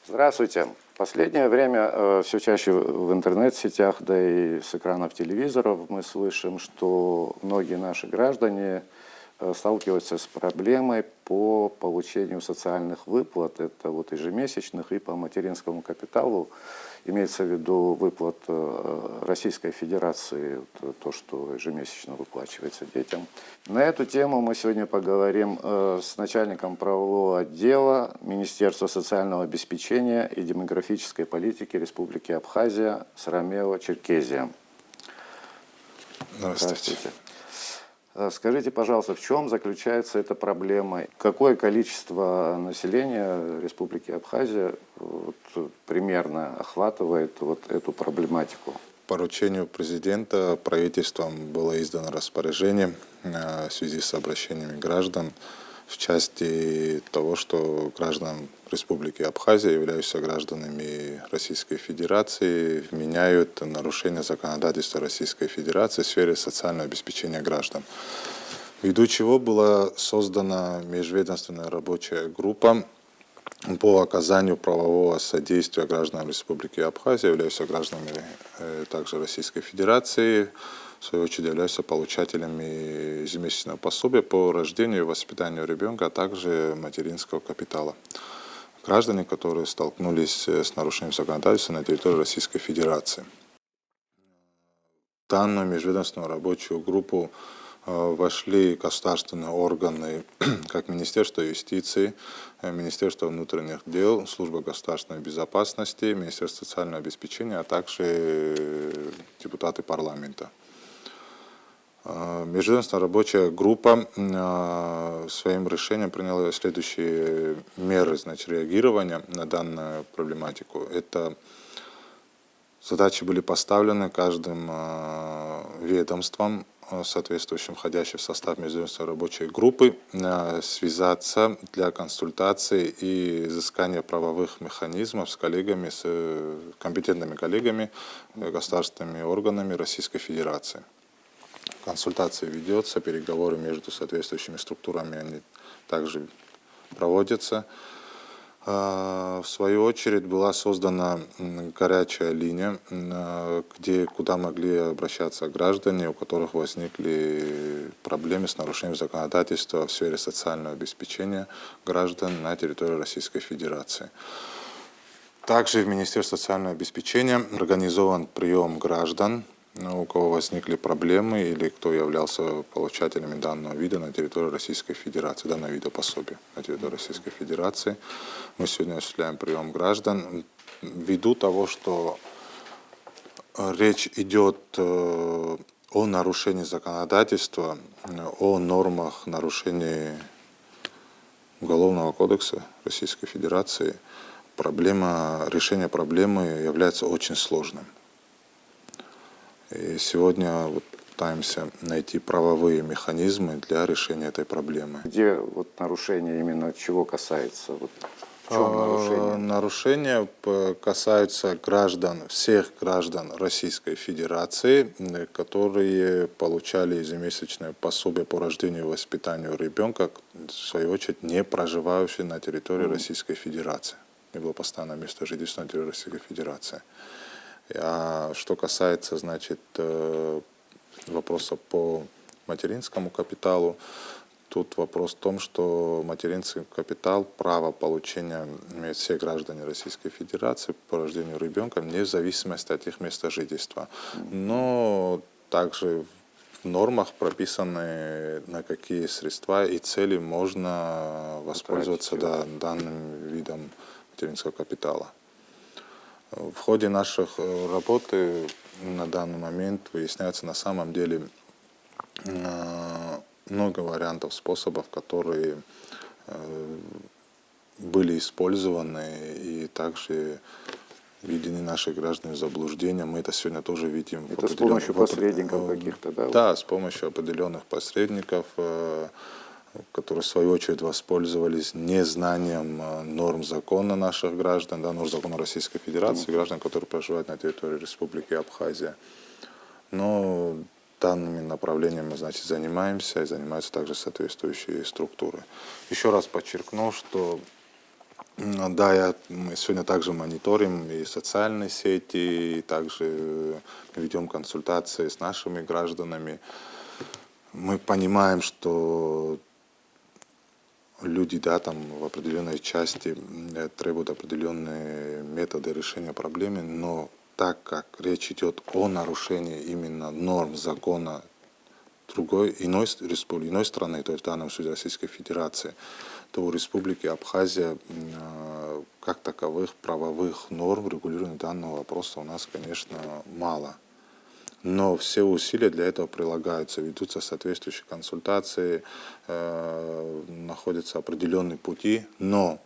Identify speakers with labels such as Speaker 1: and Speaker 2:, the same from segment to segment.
Speaker 1: Здравствуйте. В последнее время все чаще в интернет-сетях, да и с экранов телевизоров мы слышим, что многие наши граждане сталкиваются с проблемой по получению социальных выплат. Это вот ежемесячных и по материнскому капиталу. Имеется в виду выплат Российской Федерации, то, что ежемесячно выплачивается детям. На эту тему мы сегодня поговорим с начальником правового отдела Министерства социального обеспечения и демографической политики Республики Абхазия Сарамео-Черкезия.
Speaker 2: Здравствуйте.
Speaker 1: Скажите, пожалуйста, в чем заключается эта проблема? Какое количество населения Республики Абхазия примерно охватывает эту проблематику?
Speaker 2: По поручению президента правительством было издано распоряжение в связи с обращениями граждан в части того, что граждан Республики Абхазия, являющиеся гражданами Российской Федерации, вменяют нарушение законодательства Российской Федерации в сфере социального обеспечения граждан. Ввиду чего была создана межведомственная рабочая группа по оказанию правового содействия гражданам Республики Абхазия, являющимся гражданами также Российской Федерации, в свою очередь являются получателями ежемесячного пособия по рождению и воспитанию ребенка, а также материнского капитала. Граждане, которые столкнулись с нарушением законодательства на территории Российской Федерации. В данную межведомственную рабочую группу вошли государственные органы, как Министерство юстиции, Министерство внутренних дел, Служба государственной безопасности, Министерство социального обеспечения, а также депутаты парламента. Межведомственная рабочая группа своим решением приняла следующие меры реагирования на данную проблематику. Это задачи были поставлены каждым ведомством, соответствующим входящим в состав межведомственной рабочей группы, связаться для консультации и изыскания правовых механизмов с коллегами, с компетентными коллегами, государственными органами Российской Федерации. Консультация ведется, переговоры между соответствующими структурами они также проводятся. В свою очередь была создана горячая линия, куда могли обращаться граждане, у которых возникли проблемы с нарушением законодательства в сфере социального обеспечения граждан на территории Российской Федерации. Также в Министерстве социального обеспечения организован прием граждан, у кого возникли проблемы или кто являлся получателями данного вида на территории Российской Федерации, данного вида пособия на территории Российской Федерации. Мы сегодня осуществляем прием граждан ввиду того, что речь идет о нарушении законодательства, о нормах нарушения Уголовного кодекса Российской Федерации. Решение проблемы является очень сложным. И сегодня пытаемся найти правовые механизмы для решения этой проблемы.
Speaker 1: Где нарушение именно чего касается? В чем нарушение?
Speaker 2: Нарушения касаются всех граждан Российской Федерации, которые получали ежемесячное пособие по рождению и воспитанию ребенка, в свою очередь не проживающие на территории Российской Федерации. Не было постоянного места жительства на территории Российской Федерации. А что касается, вопроса по материнскому капиталу, тут вопрос в том, что материнский капитал, право получения имеют все граждане Российской Федерации по рождению ребенка, вне зависимости от их места жительства. Но также в нормах прописаны, на какие средства и цели можно воспользоваться данным видом материнского капитала. В ходе наших работы на данный момент выясняется на самом деле много вариантов, способов, которые были использованы и также введены наши граждане в заблуждение. Мы это сегодня тоже видим.
Speaker 1: Это с помощью посредников каких-то, да?
Speaker 2: Да, с помощью определенных посредников, которые в свою очередь воспользовались незнанием норм закона наших граждан, норм закона Российской Федерации, граждан, которые проживают на территории Республики Абхазия. Но данными направлениями мы, занимаемся, и занимаются также соответствующие структуры. Еще раз подчеркну, что Да, мы сегодня также мониторим и социальные сети, и также ведем консультации с нашими гражданами. Мы понимаем, что люди, да, там в определенной части требуют определенные методы решения проблемы, но так как речь идет о нарушении именно норм закона иной республики, иной страны, то есть в данном случае Российской Федерации, то у Республики Абхазия как таковых правовых норм регулирования данного вопроса у нас, конечно, мало. Но все усилия для этого прилагаются, ведутся соответствующие консультации, находятся определенные пути, но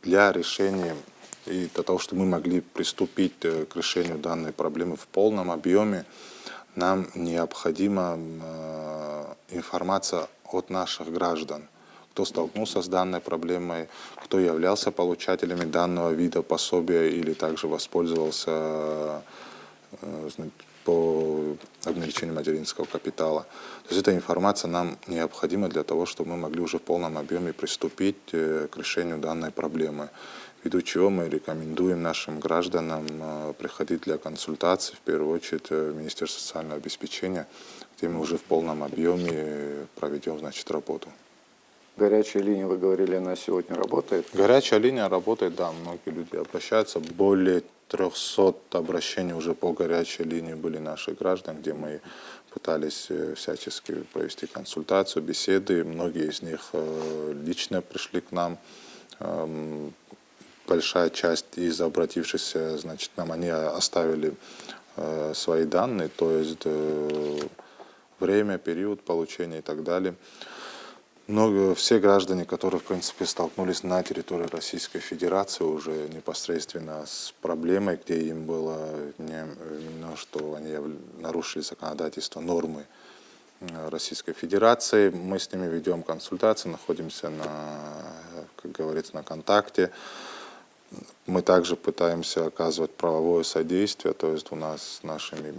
Speaker 2: для решения и для того, чтобы мы могли приступить к решению данной проблемы в полном объеме, нам необходима информация от наших граждан, кто столкнулся с данной проблемой, кто являлся получателями данного вида пособия или также воспользовался по обналичению материнского капитала. То есть эта информация нам необходима для того, чтобы мы могли уже в полном объеме приступить к решению данной проблемы. Ввиду чего мы рекомендуем нашим гражданам приходить для консультаций, в первую очередь, в Министерство социального обеспечения, где мы уже в полном объеме проведем, значит, работу.
Speaker 1: Горячая линия, вы говорили, она сегодня работает?
Speaker 2: Горячая линия работает, да, многие люди обращаются. Более 300 обращений уже по горячей линии были наших граждан, где мы пытались всячески провести консультацию, беседы. Многие из них лично пришли к нам. Большая часть из обратившихся, значит, нам они оставили свои данные, то есть время, период получения и так далее. Но все граждане, которые, в принципе, столкнулись на территории Российской Федерации уже непосредственно с проблемой, где им было именно, что они нарушили законодательство, нормы Российской Федерации, мы с ними ведем консультации, находимся как говорится, на контакте. Мы также пытаемся оказывать правовое содействие, то есть у нас с нашими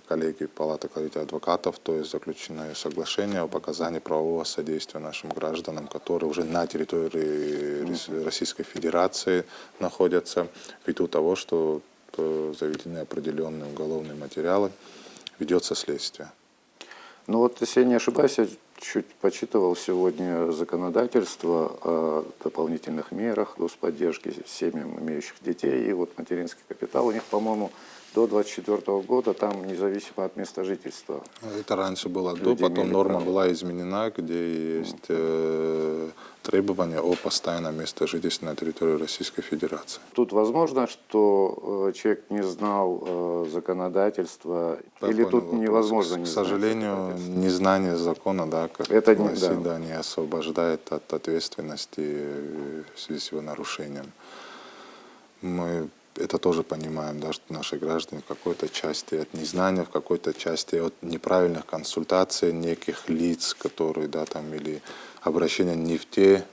Speaker 2: коллегами Палаты коллегий адвокатов, то есть заключено соглашение об оказании правового содействия нашим гражданам, которые уже на территории Российской Федерации находятся, ввиду того, что заведены определенные уголовные материалы, ведется следствие.
Speaker 1: Ну вот, если я не ошибаюсь, я чуть почитывал сегодня законодательство о дополнительных мерах господдержки семьям, имеющих детей, и вот материнский капитал у них, по-моему, до 2024 года, там независимо от места жительства.
Speaker 2: Это раньше было до,
Speaker 1: Люди
Speaker 2: потом
Speaker 1: имели
Speaker 2: норма
Speaker 1: право.
Speaker 2: была изменена, где есть требования о постоянном месте жительства на территории Российской Федерации.
Speaker 1: Тут возможно, что человек не знал законодательства, или
Speaker 2: Понял
Speaker 1: тут
Speaker 2: вопрос.
Speaker 1: невозможно
Speaker 2: К
Speaker 1: не знать
Speaker 2: сожалению,
Speaker 1: законодательства?
Speaker 2: незнание закона, да, как
Speaker 1: Это не,
Speaker 2: гласит,
Speaker 1: да.
Speaker 2: да, не освобождает от ответственности в связи с его нарушением. Мы это тоже понимаем, да, что наши граждане в какой-то части от незнания, в какой-то части от неправильных консультаций неких лиц, которые, да, там, или обращения не в те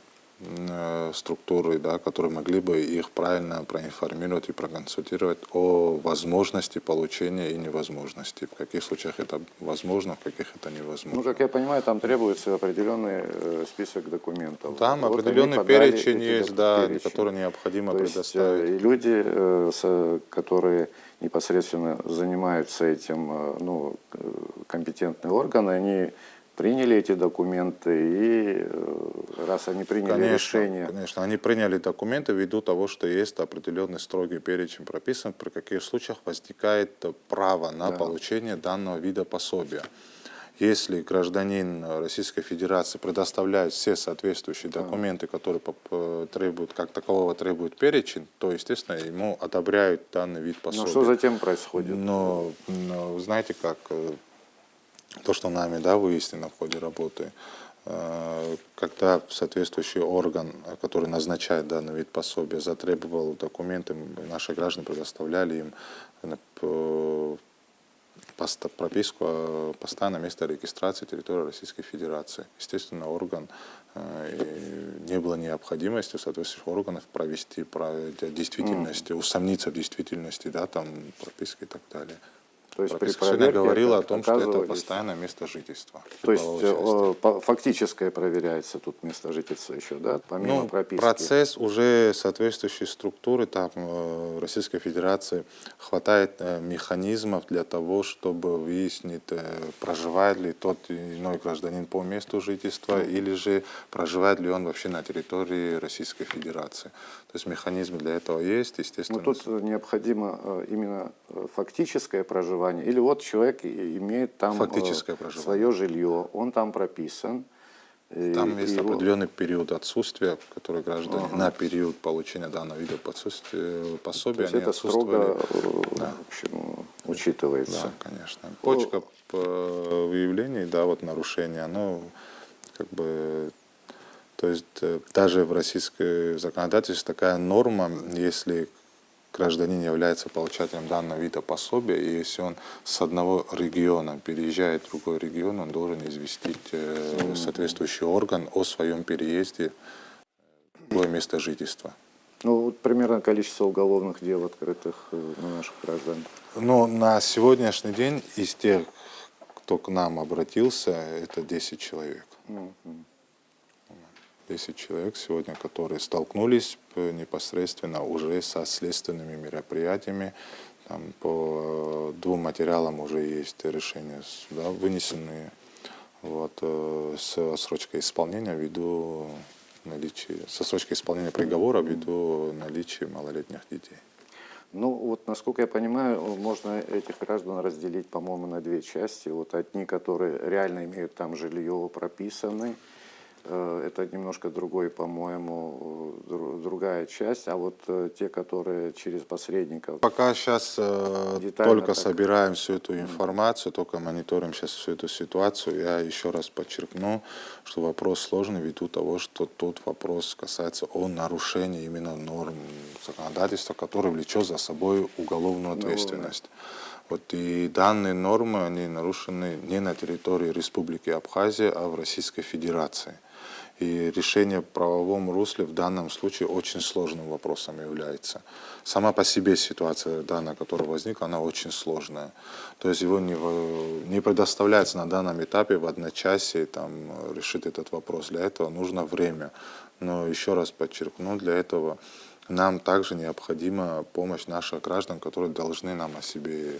Speaker 2: структуры, да, которые могли бы их правильно проинформировать и проконсультировать о возможности получения и невозможности. В каких случаях это возможно, в каких это невозможно.
Speaker 1: Ну, как я понимаю, там требуется определенный список документов.
Speaker 2: Там
Speaker 1: Вот
Speaker 2: определенный
Speaker 1: они подали
Speaker 2: перечень
Speaker 1: эти
Speaker 2: есть, да,
Speaker 1: перечень.
Speaker 2: который необходимо
Speaker 1: То есть
Speaker 2: предоставить.
Speaker 1: и люди, которые непосредственно занимаются этим, ну, компетентные органы, они приняли эти документы, и раз они приняли решение...
Speaker 2: Конечно, они приняли документы ввиду того, что есть определенный строгий перечень прописан, при каких случаях возникает право на получение данного вида пособия. Если гражданин Российской Федерации предоставляет все соответствующие документы, которые требуют, как такового требует перечень, то, естественно, ему одобряют данный вид пособия.
Speaker 1: Но что затем происходит?
Speaker 2: Но знаете как, то, что нами, да, выяснено в ходе работы, когда соответствующий орган, который назначает данный вид пособия, затребовал документы, наши граждане предоставляли им прописку о постоянном месте регистрации территории Российской Федерации. Естественно, не было необходимости соответствующих органов провести действительности, усомниться в действительности, да, там, прописки и так далее.
Speaker 1: То есть при
Speaker 2: Прописка сегодня
Speaker 1: проверке
Speaker 2: говорила о том, что это
Speaker 1: оказывались-
Speaker 2: постоянное место жительства.
Speaker 1: То есть
Speaker 2: Правовой части.
Speaker 1: фактическое проверяется тут место жительства еще, да, помимо
Speaker 2: Ну,
Speaker 1: прописки?
Speaker 2: процесс уже соответствующей структуры, там в Российской Федерации хватает механизмов для того, чтобы выяснить, проживает ли тот или иной гражданин по месту жительства, или же проживает ли он вообще на территории Российской Федерации. То есть механизмы для этого есть, естественно.
Speaker 1: Ну, тут необходимо именно фактическое проживание, или вот человек имеет там
Speaker 2: Фактическое проживание.
Speaker 1: свое жилье, он там прописан.
Speaker 2: Там
Speaker 1: и
Speaker 2: есть
Speaker 1: его-
Speaker 2: определенный период отсутствия, который граждане на период получения данного вида
Speaker 1: То
Speaker 2: пособия
Speaker 1: есть
Speaker 2: они
Speaker 1: это
Speaker 2: отсутствовали.
Speaker 1: строго в общем, учитывается.
Speaker 2: Да, конечно. Почка по выявлению, да, вот нарушения, оно как бы, то есть даже в российской законодательстве такая норма, если гражданин является получателем данного вида пособия, и если он с одного региона переезжает в другой регион, он должен известить соответствующий орган о своем переезде в другое место жительства.
Speaker 1: Ну, вот примерно количество уголовных дел, открытых на наших граждан.
Speaker 2: Но на сегодняшний день из тех, кто к нам обратился, это 10 человек. 10 человек сегодня, которые столкнулись непосредственно уже со следственными мероприятиями. Там по 2 материалам уже есть решения суда вынесенные, вот, с отсрочкой исполнения ввиду наличия, с отсрочкой исполнения приговора ввиду наличия малолетних детей.
Speaker 1: Ну, вот, насколько я понимаю, можно этих граждан разделить, по-моему, на 2 части. Вот одни, которые реально имеют там жилье, прописаны, это немножко другой, по-моему, другая часть. А вот те, которые через посредников...
Speaker 2: Пока сейчас только
Speaker 1: так.
Speaker 2: собираем всю эту информацию, только мониторим сейчас всю эту ситуацию. Я еще раз подчеркну, что вопрос сложный ввиду того, что тут вопрос касается о нарушении именно норм законодательства, которое влечет за собой уголовную ответственность. Вот и данные нормы, они нарушены не на территории Республики Абхазия, а в Российской Федерации. И решение в правовом русле в данном случае очень сложным вопросом является. Сама по себе ситуация, данная, которая возникла, она очень сложная. То есть его не предоставляется на данном этапе в одночасье там, решить этот вопрос. Для этого нужно время. Но еще раз подчеркну, для этого нам также необходима помощь наших граждан, которые должны нам о себе,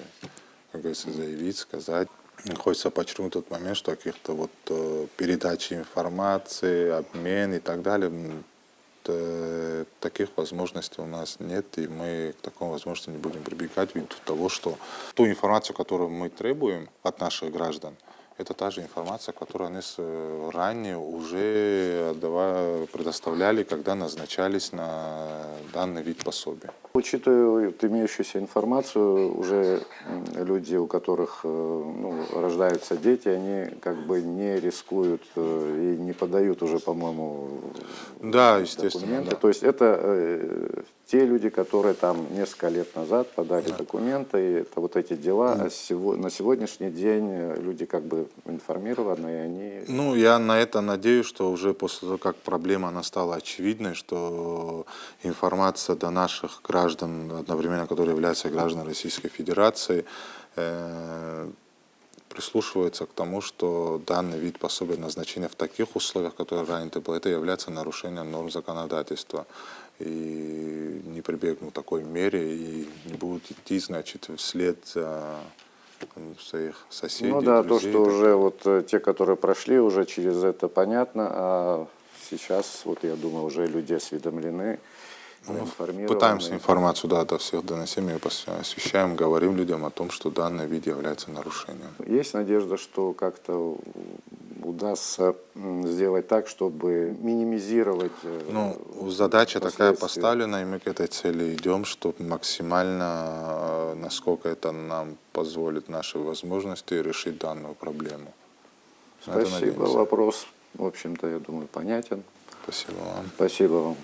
Speaker 2: как говорится, заявить, сказать. Хочется подчеркнуть тот момент, что каких-то вот передачи информации, обмен и так далее, таких возможностей у нас нет, и мы к такой возможности не будем прибегать ввиду того, что ту информацию, которую мы требуем от наших граждан, это та же информация, которую они ранее уже предоставляли, когда назначались на данный вид пособия.
Speaker 1: Учитывая вот имеющуюся информацию, уже люди, у которых рождаются дети, они как бы не рискуют и не подают уже, по-моему,
Speaker 2: Да, естественно,
Speaker 1: документы.
Speaker 2: да.
Speaker 1: То есть это те люди, которые там несколько лет назад подали документы, и это вот эти дела, а на сегодняшний день люди как бы информированы, и они...
Speaker 2: Ну, я на это надеюсь, что уже после того, как проблема она стала очевидной, что информация до наших граждан, одновременно которые являются гражданами Российской Федерации, прислушивается к тому, что данный вид пособия назначения в таких условиях, которые ранее было, это является нарушением норм законодательства. И не прибегнут к такой мере, и не будут идти, значит, вслед за своих соседей,
Speaker 1: Ну да,
Speaker 2: друзей.
Speaker 1: то, что уже вот те, которые прошли уже через это, понятно, а сейчас, вот я думаю, уже люди осведомлены, проинформированы.
Speaker 2: Пытаемся информацию до всех доносим, ее освещаем, говорим людям о том, что данный вид является нарушением.
Speaker 1: Есть надежда, что как-то удастся сделать так, чтобы минимизировать
Speaker 2: Ну, задача такая
Speaker 1: последствия.
Speaker 2: поставлена, и мы к этой цели идем, чтобы максимально, насколько это нам позволит наши возможности, решить данную проблему. На это
Speaker 1: Спасибо.
Speaker 2: надеемся.
Speaker 1: Вопрос, в общем-то, я думаю, понятен.
Speaker 2: Спасибо вам.
Speaker 1: Спасибо вам.